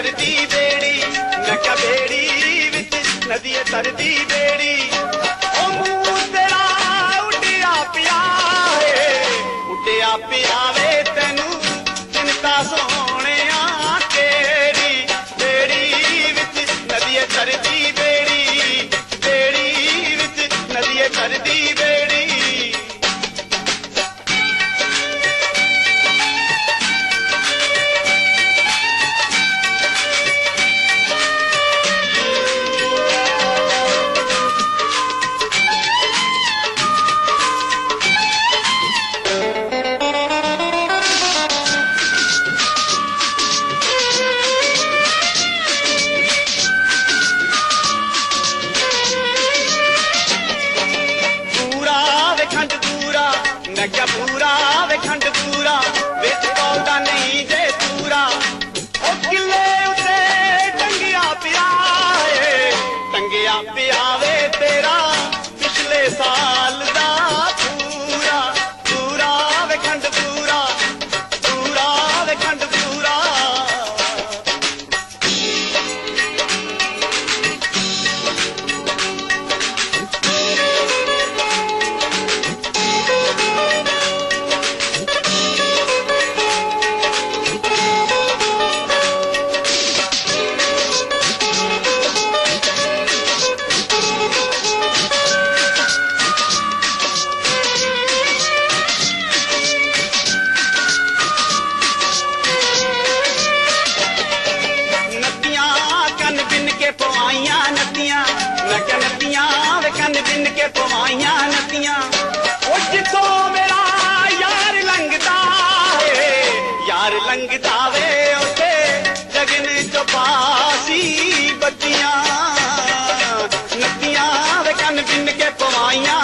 तरदी बेड़ी मैं क्या बेड़ी विच नदिए तरदी बेड़ी ओ मुंह तेरा उड्डिया पिया उड्डिया पिया वे तेनू चिंता सोने केड़ी बेड़ी विच नदिए तरदी बेड़ी बेड़ी विच नदिए तरदी बेड़ी मैं क्या पूरा वे खंड पूरा विच पौधा नहीं जे पूरा ओ किले उते टंगिया पिया वे तेरा पिछले साल दा पूरा पूरा वे खंड पूरा पूरा वे खंड पूरा पवाइया नदियां मैं क्या नदियां वे कन बिन के पवाइया नदियां ओ जिथों मेरा यार लंघदा वे उते जगन चो पासी बत्तियां नदियां वे कन बिन के पवाइया